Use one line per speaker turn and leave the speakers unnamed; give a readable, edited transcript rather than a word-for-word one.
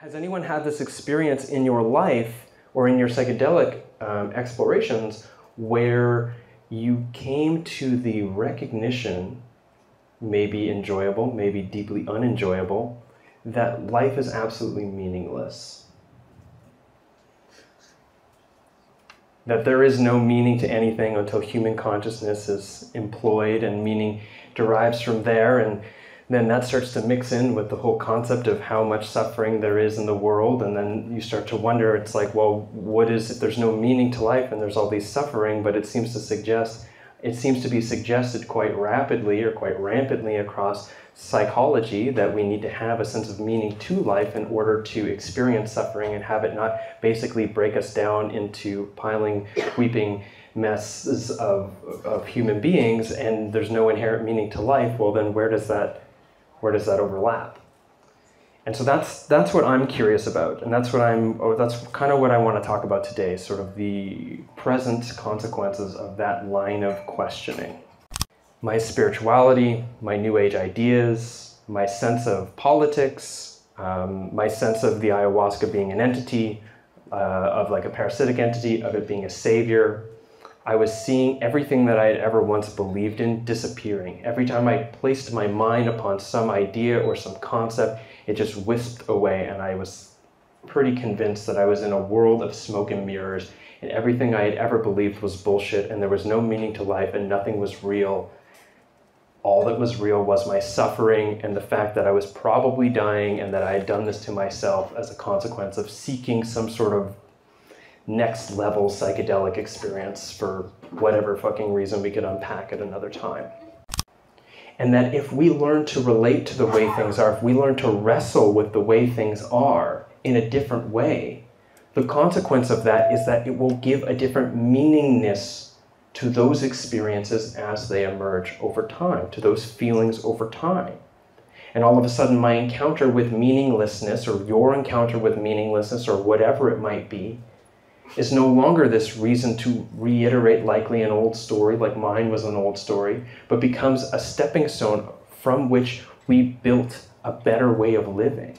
Has anyone had this experience in your life or in your psychedelic explorations where you came to the recognition, maybe enjoyable, maybe deeply unenjoyable, that life is absolutely meaningless? That there is no meaning to anything until human consciousness is employed and meaning derives from there, and then that starts to mix in with the whole concept of how much suffering there is in the world, and then you start to wonder, it's like, well, what is, if there's no meaning to life and there's all these suffering, but it seems to be suggested quite rapidly or quite rampantly across psychology that we need to have a sense of meaning to life in order to experience suffering and have it not basically break us down into piling, weeping messes of human beings, and there's no inherent meaning to life. Well, then where does that overlap? And so that's what I'm curious about, and that's kind of what I want to talk about today, sort of the present consequences of that line of questioning. My spirituality, my New Age ideas, my sense of politics, my sense of the ayahuasca being an entity, of like a parasitic entity, of it being a savior. I was seeing everything that I had ever once believed in disappearing. Every time I placed my mind upon some idea or some concept, it just whisked away, and I was pretty convinced that I was in a world of smoke and mirrors, and everything I had ever believed was bullshit, and there was no meaning to life, and nothing was real. All that was real was my suffering and the fact that I was probably dying, and that I had done this to myself as a consequence of seeking some sort of next level psychedelic experience for whatever fucking reason we could unpack at another time. And that if we learn to relate to the way things are, if we learn to wrestle with the way things are in a different way, the consequence of that is that it will give a different meaningness to those experiences as they emerge over time, to those feelings over time. And all of a sudden my encounter with meaninglessness, or your encounter with meaninglessness, or whatever it might be, is no longer this reason to reiterate likely an old story, like mine was an old story, but becomes a stepping stone from which we built a better way of living.